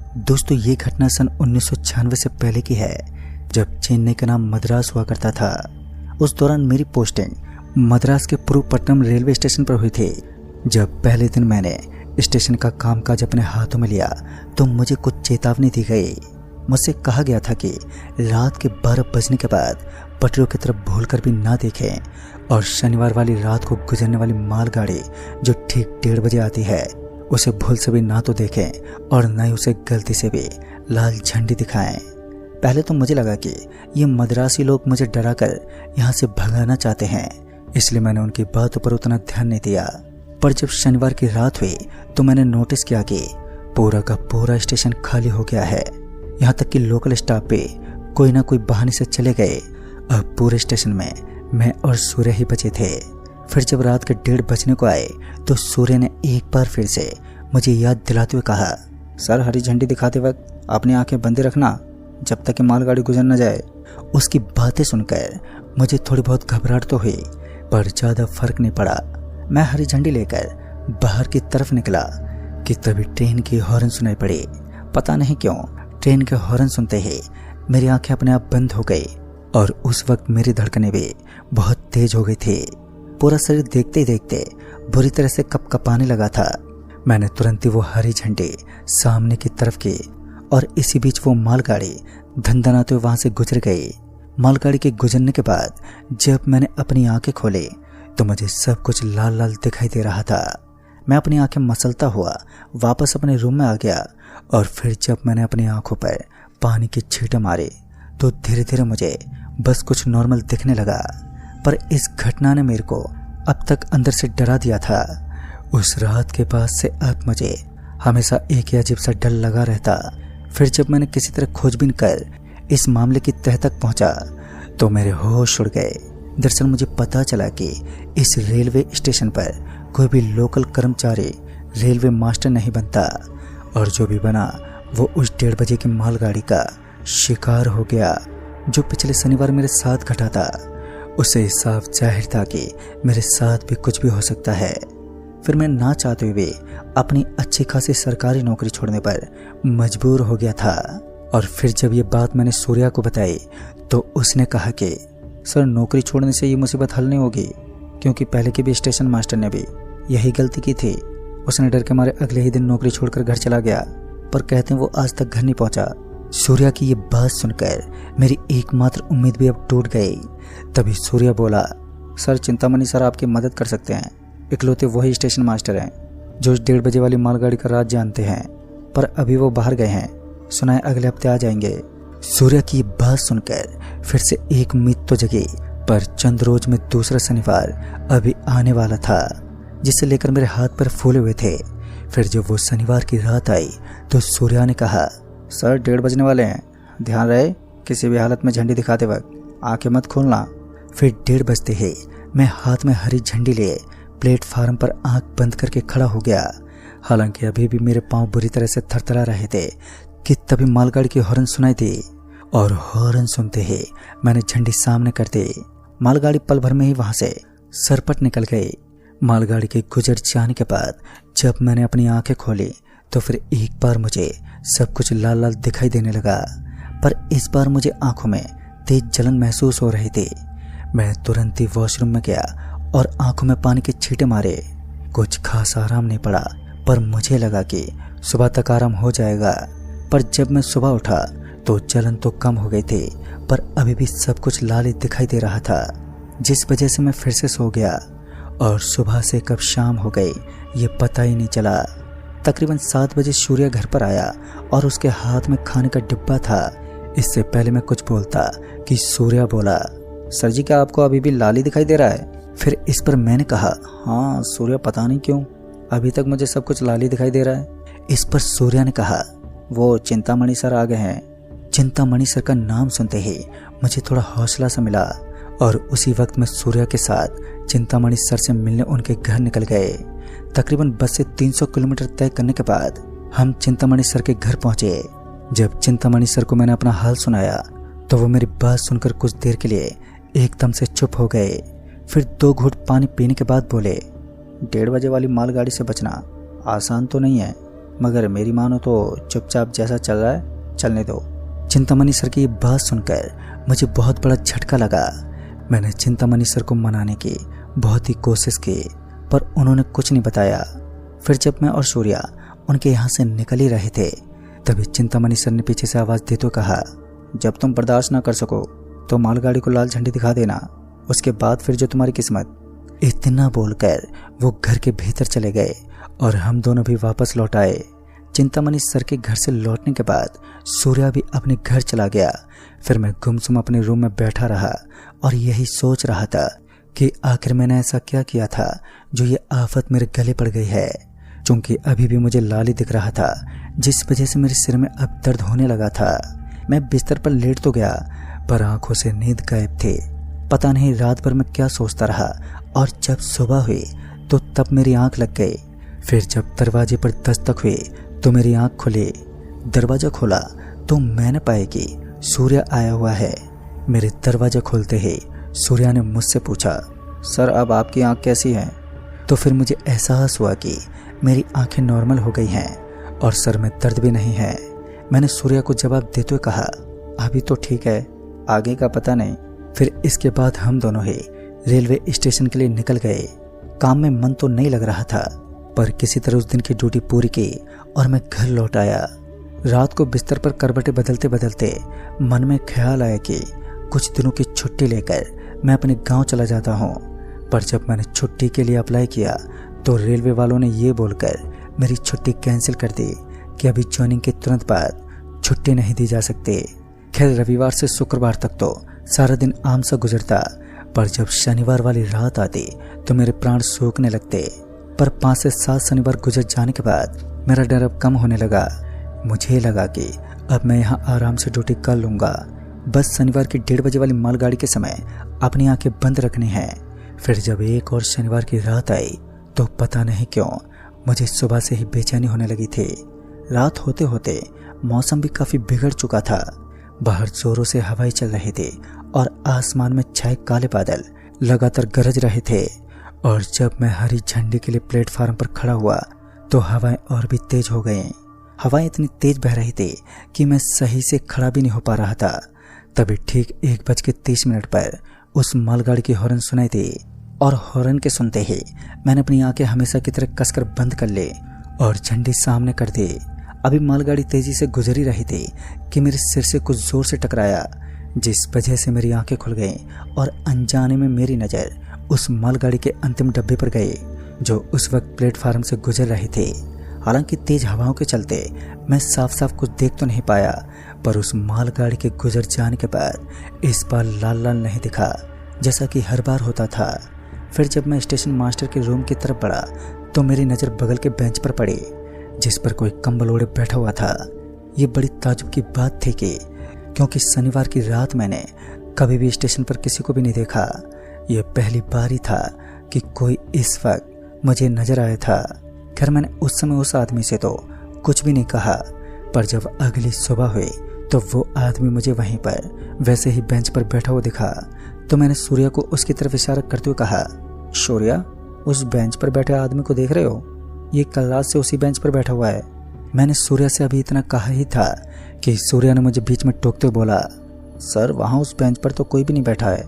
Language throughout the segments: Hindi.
दोस्तों ये घटना सन 1996 से पहले की है, जब चेन्नई का नाम मद्रास हुआ करता था। उस दौरान मेरी पोस्टिंग मद्रास के पुरुपट्टनम रेलवे स्टेशन पर हुई थी। जब पहले दिन मैंने स्टेशन का कामकाज अपने हाथों में लिया तो मुझे कुछ चेतावनी दी गई। मुझसे कहा गया था कि रात के 12 बजने के बाद पटरियों की तरफ भूलकर भी ना देखें और शनिवार वाली रात को गुजरने वाली मालगाड़ी जो ठीक 1:30 बजे आती है उसे भूल से भी ना तो देखें और न ही उसे गलती से भी लाल झंडी दिखाएं। पहले तो मुझे लगा कि ये मद्रासी लोग मुझे डराकर यहाँ से भगाना चाहते हैं, इसलिए मैंने उनकी बातों पर उतना ध्यान नहीं दिया। पर जब शनिवार की रात हुई तो मैंने नोटिस किया कि पूरा का पूरा स्टेशन खाली हो गया है। यहाँ तक कि लोकल स्टाफ भी कोई ना कोई बहाने से चले गए। अब पूरे स्टेशन में मैं और सूर्य ही बचे थे। फिर जब रात के 1:30 बजने को आए तो सूर्य ने एक बार फिर से मुझे याद दिलाते हुए कहा, सर हरी झंडी दिखाते वक्त अपनी आंखें बंदी रखना जब तक कि मालगाड़ी गुजर न जाए। उसकी बातें सुनकर मुझे थोड़ी बहुत घबराहट तो हुई, पर ज़्यादा फर्क नहीं पड़ा। मैं हरी झंडी लेकर बाहर की तरफ निकला कि तभी ट्रेन की हॉर्न सुनाई पड़ी। पता नहीं क्यों ट्रेन के हॉर्न सुनते ही मेरी आंखें अपने आप बंद हो गई और उस वक्त मेरी धड़कनें भी बहुत तेज हो गई थी। पूरा शरीर देखते ही देखते बुरी तरह से कपकपाने लगा था। मैंने तुरंत ही वो हरी झंडी सामने की तरफ की और इसी बीच वो मालगाड़ी धनधनाते हुए वहां से गुजर गई। मालगाड़ी के गुजरने के बाद जब मैंने अपनी आंखें खोली तो मुझे सब कुछ लाल लाल दिखाई दे रहा था। मैं अपनी आंखें मसलता हुआ वापस अपने रूम में आ गया और फिर जब मैंने अपनी आंखों पर पानी की छींटें मारी तो धीरे धीरे मुझे बस कुछ नॉर्मल दिखने लगा। पर इस घटना ने मेरे को अब तक अंदर से डरा दिया था। उस रात के बाद से अब मुझे हमेशा एक ही अजीब सा डर लगा रहता। फिर जब मैंने किसी तरह खोजबीन कर इस मामले की तह तक पहुंचा तो मेरे होश उड़ गए। दरअसल मुझे पता चला कि इस रेलवे स्टेशन पर कोई भी लोकल कर्मचारी रेलवे मास्टर नहीं बनता और जो भी बना वो उस 1:30 बजे की मालगाड़ी का शिकार हो गया जो पिछले शनिवार मेरे साथ घटा था। उसे साफ जाहिर था कि मेरे साथ भी कुछ भी हो सकता है। फिर मैं ना चाहते हुए अपनी अच्छी खासी सरकारी नौकरी छोड़ने पर मजबूर हो गया था। और फिर जब ये बात मैंने सूर्या को बताई तो उसने कहा कि सर नौकरी छोड़ने से ये मुसीबत हल नहीं होगी, क्योंकि पहले के भी स्टेशन मास्टर ने भी यही गलती की थी। उसने डर के मारे अगले ही दिन नौकरी छोड़कर घर चला गया, पर कहते हैं वो आज तक घर नहीं पहुंचा। सूर्या की ये बात सुनकर मेरी एकमात्र उम्मीद भी अब टूट गई। तभी सूर्या बोला, सर चिंतामणि सर आपकी मदद कर सकते हैं। इकलौते वही स्टेशन मास्टर हैं जो उस 1:30 बजे वाली मालगाड़ी का राज जानते हैं, पर अभी वो बाहर गए हैं। सुना है अगले हफ्ते आ जाएंगे। सूर्या की बात सुनकर फिर से एक उम्मीद तो जगी, पर चंद रोज में दूसरा शनिवार अभी आने वाला था जिसे लेकर मेरे हाथ पर फूले हुए थे। फिर जब वो शनिवार की रात आई तो सूर्या ने कहा, सर 1:30 बजने वाले हैं, ध्यान रहे किसी भी हालत में झंडी दिखाते वक्त आंखें मत खोलना। फिर 1:30 बजते ही मैं हाथ में हरी झंडी लिए प्लेटफार्म पर आंख बंद करके खड़ा हो गया। हालांकि अभी भी मेरे पांव बुरी तरह से थरथरा रहे थे कि तभी मालगाड़ी की हॉर्न सुनाई दी और हॉर्न सुनते ही मैंने झंडी सामने कर दी। मालगाड़ी पल भर में ही वहां से सरपट निकल गई। मालगाड़ी के गुजर जाने के बाद जब मैंने अपनी आंखें खोली तो फिर एक बार मुझे सब कुछ लाल लाल दिखाई देने लगा, पर इस बार मुझे आंखों में तेज जलन महसूस हो रही थी। मैं तुरंत ही वॉशरूम में गया और आंखों में पानी के छींटे मारे। कुछ खास आराम नहीं पड़ा, पर मुझे लगा कि सुबह तक आराम हो जाएगा। पर जब मैं सुबह उठा तो जलन तो कम हो गई थी, पर अभी भी सब कुछ लाल ही दिखाई दे रहा था, जिस वजह से मैं फिर से सो गया और सुबह से कब शाम हो गई ये पता ही नहीं चला। तकरीबन 7 बजे सूर्य घर पर आया और उसके हाथ में खाने का डिब्बा था। इससे पहले मैं कुछ बोलता कि सूर्या बोला, सर जी क्या आपको अभी भी लाल ही दिखाई दे रहा है? फिर इस पर मैंने कहा, हाँ सूर्या पता नहीं क्यों अभी तक मुझे सब कुछ लाल ही दिखाई दे रहा है। इस पर सूर्या ने कहा, वो चिंतामणि सर आ गए हैं। चिंतामणि सर का नाम सुनते ही मुझे थोड़ा हौसला सा मिला और उसी वक्त मैं सूर्या के साथ चिंतामणि सर से मिलने उनके घर निकल गए। तकरीबन बस से 300 किलोमीटर तय करने के बाद हम चिंतामणि सर के घर पहुंचे। जब चिंतामणि सर को मैंने अपना हाल सुनाया तो वो मेरी बात सुनकर कुछ देर के लिए एकदम से चुप हो गए। फिर 2 घूंट पानी पीने के बाद बोले, 1:30 बजे वाली मालगाड़ी से बचना आसान तो नहीं है, मगर मेरी मानो तो चुपचाप जैसा चल रहा है चलने दो। चिंतामणि सर की बात सुनकर मुझे बहुत बड़ा झटका लगा। मैंने चिंतामणि सर को मनाने की बहुत ही कोशिश की, पर उन्होंने कुछ नहीं बताया। फिर जब मैं और सूर्या उनके यहाँ से निकल ही रहे थे, तभी चिंतामणि सर ने पीछे से आवाज देते कहा, जब तुम बर्दाश्त ना कर सको तो मालगाड़ी को लाल झंडी दिखा देना, उसके बाद फिर जो तुम्हारी किस्मत। इतना बोलकर वो घर के भीतर चले गए और हम दोनों भी वापस लौट आए। चिंतामणि सर के घर से लौटने के बाद सूर्या भी अपने घर चला गया। फिर मैं गुमसुम अपने रूम में बैठा रहा और यही सोच रहा था कि आखिर मैंने ऐसा क्या किया था जो ये आफत मेरे गले पड़ गई है। चूंकि अभी भी मुझे लाली दिख रहा था, जिस वजह से मेरे सिर में अब दर्द होने लगा था। मैं बिस्तर पर लेट तो गया, पर आंखों से नींद गायब थी। पता नहीं रात भर मैं क्या सोचता रहा, और जब सुबह हुई तो तब मेरी आंख लग गई। फिर जब दरवाजे पर दस्तक हुई तो मेरी आंख खुली। दरवाजा खोला तो मैंने पाया कि सूर्या आया हुआ है। मेरे दरवाजा खोलते ही सूर्या ने मुझसे पूछा, सर अब आपकी आंख कैसी है? तो फिर मुझे एहसास हुआ कि मेरी आंखें नॉर्मल हो गई हैं और सर में दर्द भी नहीं है। मैंने सूर्या को जवाब देते हुए कहा, अभी तो ठीक है, आगे का पता नहीं। फिर इसके बाद हम दोनों ही रेलवे स्टेशन के लिए निकल गए। काम में मन तो नहीं लग रहा था, पर किसी तरह उस दिन की ड्यूटी पूरी की और मैं घर लौट आया। रात को बिस्तर पर करवटें बदलते बदलते मन में ख्याल आया कि कुछ दिनों की छुट्टी लेकर मैं अपने गांव चला जाता हूं। पर जब मैंने छुट्टी के लिए अप्लाई किया तो रेलवे वालों ने ये बोलकर मेरी छुट्टी कैंसिल कर दी कि अभी ज्वाइनिंग के तुरंत बाद छुट्टी नहीं दी जा सकती। खैर रविवार से शुक्रवार तक तो सारा दिन आम सा गुजरता, पर जब शनिवार वाली रात आती तो मेरे प्राण सूखने लगते। पर 5 से 7 शनिवार गुजर जाने के बाद मेरा डर अब कम होने लगा। मुझे लगा कि अब मैं यहाँ आराम से ड्यूटी कर लूँगा। बस शनिवार की 1:30 बजे वाली मालगाड़ी के समय अपनी आंखें बंद रखनी है। फिर जब एक और शनिवार की रात आई तो पता नहीं क्यों मुझे सुबह से ही बेचैनी होने लगी थी। रात होते होते मौसम भी काफ़ी बिगड़ चुका था। बाहर जोरों से हवाएं चल रही थी और आसमान में छाए काले बादल लगातार गरज रहे थे। और जब मैं हरी झंडी के लिए प्लेटफार्म पर खड़ा हुआ तो हवाएं और भी तेज हो गईं। हवाएं इतनी तेज बह रही थी कि मैं सही से खड़ा भी नहीं हो पा रहा था। तभी ठीक 1:30 पर उस मालगाड़ी की हॉर्न सुनाई दी और हॉर्न के सुनते ही मैंने अपनी आंखें हमेशा की तरह कसकर बंद कर ली और झंडी सामने कर दी। अभी मालगाड़ी तेजी से गुजर ही रही थी कि मेरे सिर से कुछ जोर से टकराया, जिस वजह से मेरी आंखें खुल गईं और अनजाने में मेरी नज़र उस मालगाड़ी के अंतिम डब्बे पर गई जो उस वक्त प्लेटफार्म से गुजर रही थी। हालांकि तेज हवाओं के चलते मैं साफ साफ कुछ देख तो नहीं पाया, पर उस मालगाड़ी के गुजर जाने के बाद इस बार लाल लाल नहीं दिखा जैसा कि हर बार होता था। फिर जब मैं स्टेशन मास्टर के रूम की तरफ बढ़ा तो मेरी नज़र बगल के बेंच पर पड़ी, जिस पर कोई कंबल ओढ़े बैठा हुआ था। ये बड़ी ताज्जुब की बात थी कि क्योंकि शनिवार की रात मैंने कभी भी स्टेशन पर किसी को भी नहीं देखा। यह पहली बार ही था कि कोई इस वक्त मुझे नजर आया था। खैर मैंने उस समय उस आदमी से तो कुछ भी नहीं कहा, पर जब अगली सुबह हुई तो वो आदमी मुझे वहीं पर वैसे ही बेंच पर बैठा हुआ दिखा। तो मैंने सूर्या को उसकी तरफ इशारा करते हुए कहा, सूर्या उस बेंच पर बैठे आदमी को देख रहे हो? ये कल रात से उसी बेंच पर बैठा हुआ है। मैंने सूर्या से अभी इतना कहा ही था कि सूर्या ने मुझे बीच में टोकते हुए बोला, सर वहाँ उस बेंच पर तो कोई भी नहीं बैठा है,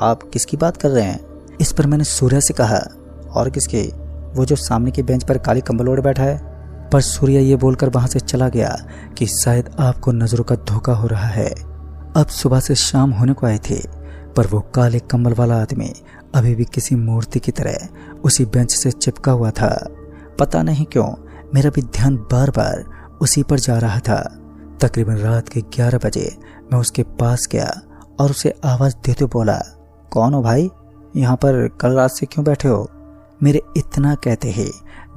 आप किसकी बात कर रहे हैं? इस पर मैंने सूर्या से कहा, और किसकी? वो जो सामने के बेंच पर काली कंबल ओढ़े बैठा है। पर सूर्या ये बोलकर वहां से चला गया कि शायद आपको नजरों का धोखा हो रहा है। अब सुबह से शाम होने को आए थे, पर वो काले कंबल वाला आदमी अभी भी किसी मूर्ति की तरह उसी बेंच से चिपका हुआ था। पता नहीं क्यों मेरा भी ध्यान बार बार उसी पर जा रहा था। तकरीबन रात के 11 बजे मैं उसके पास गया और उसे आवाज देते बोला, कौन हो भाई? यहाँ पर कल रात से क्यों बैठे हो? मेरे इतना कहते ही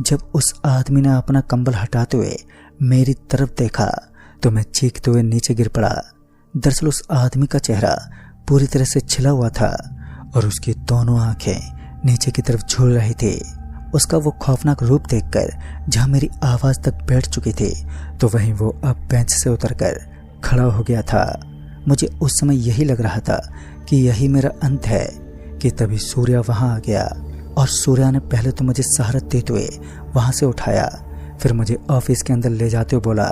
जब उस आदमी ने अपना कंबल हटाते हुए मेरी तरफ देखा तो मैं चीखते हुए नीचे गिर पड़ा। दरअसल उस आदमी का चेहरा पूरी तरह से छिला हुआ था और उसकी दोनों आंखें नीचे की तरफ झूल रही थी। उसका वो खौफनाक रूप देखकर जहां मेरी आवाज तक बैठ चुकी थी तो वहीं वो अब बेंच से उतरकर खड़ा हो गया था। मुझे उस समय यही लग रहा था कि यही मेरा अंत है कि तभी सूर्या वहां आ गया और सूर्या ने पहले तो मुझे सहारा देते हुए वहां से उठाया, फिर मुझे ऑफिस के अंदर ले जाते हुए बोला,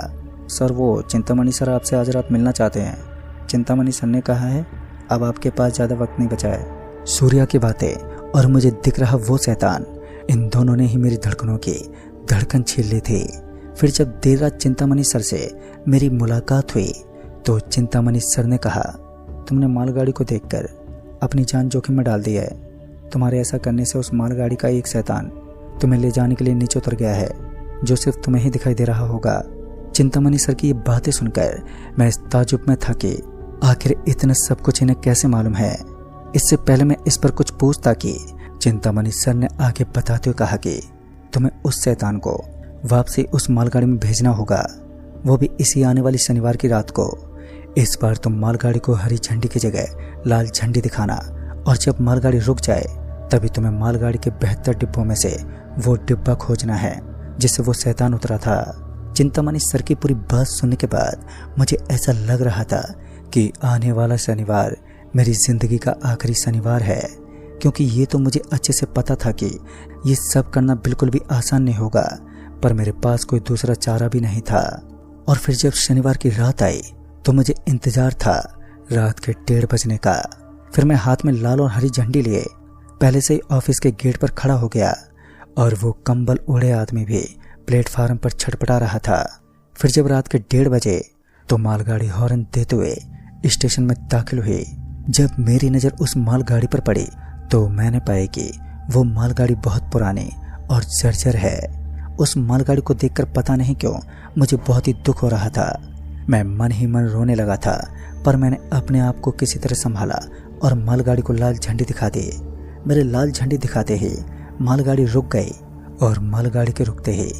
सर वो चिंतामणि सर आपसे आज रात मिलना चाहते हैं। चिंतामणि सर ने कहा है अब आपके पास ज़्यादा वक्त नहीं बचा है। सूर्या की बातें और मुझे दिख रहा वो शैतान, इन दोनों ने ही मेरी धड़कनों की धड़कन छीन ली थी। फिर जब देर रात चिंतामणि सर से मेरी मुलाकात हुई तो चिंतामणि सर ने कहा, तुमने मालगाड़ी को देखकर अपनी जान जोखिम में डाल दी है। तुम्हारे ऐसा करने से उस मालगाड़ी का एक शैतान तुम्हें ले जाने के लिए नीचे उतर गया है, जो सिर्फ तुम्हें ही दिखाई दे रहा होगा। चिंतामणि सर की ये बातें सुनकर मैं इस ताजुब में था कि आखिर इतना सब कुछ इन्हें कैसे मालूम है। इससे पहले मैं इस पर कुछ पूछता कि चिंतामणि सर ने आगे बताते हुए कहा कि तुम्हें उस शैतान को वापसी उस मालगाड़ी में भेजना होगा, वो भी इसी आने वाली शनिवार की रात को। इस बार तुम मालगाड़ी को हरी झंडी की जगह लाल झंडी दिखाना, और जब मालगाड़ी रुक जाए तभी तुम्हें मालगाड़ी के 72 डिब्बों में से वो डिब्बा खोजना है जिससे वो शैतान उतरा था। चिंतामणि सर की पूरी बात सुनने के बाद मुझे ऐसा लग रहा था कि आने वाला शनिवार मेरी जिंदगी का आखिरी शनिवार है, क्योंकि ये तो मुझे अच्छे से पता था कि ये सब करना बिल्कुल भी आसान नहीं होगा, पर मेरे पास कोई दूसरा चारा भी नहीं था। और फिर जब शनिवार की रात आई तो मुझे इंतजार था रात के 1:30 बजने का। फिर मैं हाथ में लाल और हरी झंडी लिए पहले से ही ऑफिस के गेट पर खड़ा हो गया, और वो कंबल ओढ़े आदमी भी प्लेटफार्म पर छटपटा रहा था। फिर जब रात के 1:30 बजे तो मालगाड़ी हॉर्न देते हुए स्टेशन में दाखिल हुई। जब मेरी नज़र उस मालगाड़ी पर पड़ी तो मैंने पाया कि वो मालगाड़ी बहुत पुरानी और जर्जर है। उस मालगाड़ी को देखकर पता नहीं क्यों मुझे बहुत ही दुख हो रहा था। मैं मन ही मन रोने लगा था, पर मैंने अपने आप को किसी तरह संभाला और मालगाड़ी को लाल झंडी दिखा दी। मेरे लाल झंडी दिखाते ही मालगाड़ी रुक गई, और मालगाड़ी के रुकते ही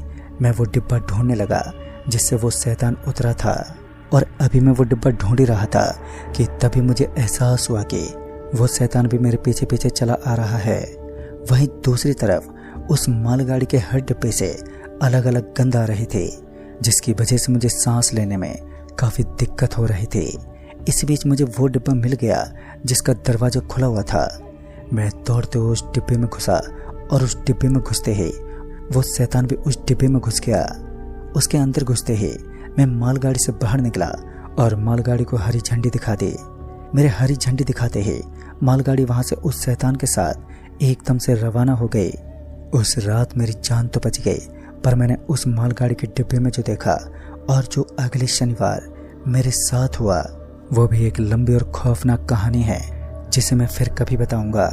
मैं वो डिब्बा ढूंढने लगा जिससे वो शैतान उतरा था। और अभी मैं वो डिब्बा ढूंढ ही रहा था कि तभी मुझे एहसास हुआ कि वो शैतान भी मेरे पीछे पीछे चला आ रहा है। वहीं दूसरी तरफ उस मालगाड़ी के हर डिब्बे से अलग अलग गंध आ रही थी, जिसकी वजह से मुझे सांस लेने में काफ़ी दिक्कत हो रही थी। इसी बीच मुझे वो डिब्बा मिल गया जिसका दरवाज़ा खुला हुआ था। मैं दौड़ते हुए उस डिब्बे में घुसा, और उस डिब्बे में घुसते ही वो शैतान भी उस डिब्बे में घुस गया। उसके अंदर घुसते ही मैं मालगाड़ी से बाहर निकला और मालगाड़ी को हरी झंडी दिखा दी। मेरे हरी झंडी दिखाते ही मालगाड़ी वहां से उस शैतान के साथ एकदम से रवाना हो गई। उस रात मेरी जान तो बच गई, पर मैंने उस मालगाड़ी के डिब्बे में जो देखा और जो अगले शनिवार मेरे साथ हुआ, वो भी एक लंबी और खौफनाक कहानी है जिसे मैं फिर कभी बताऊंगा।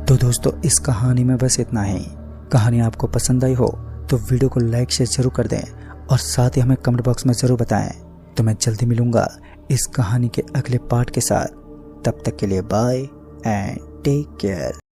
तो दोस्तों, इस कहानी में बस इतना ही। कहानी आपको पसंद आई हो तो वीडियो को लाइक शेयर जरूर कर दें, और साथ ही हमें कमेंट बॉक्स में ज़रूर बताएं। तो मैं जल्दी मिलूंगा इस कहानी के अगले पार्ट के साथ। तब तक के लिए बाय एंड टेक केयर।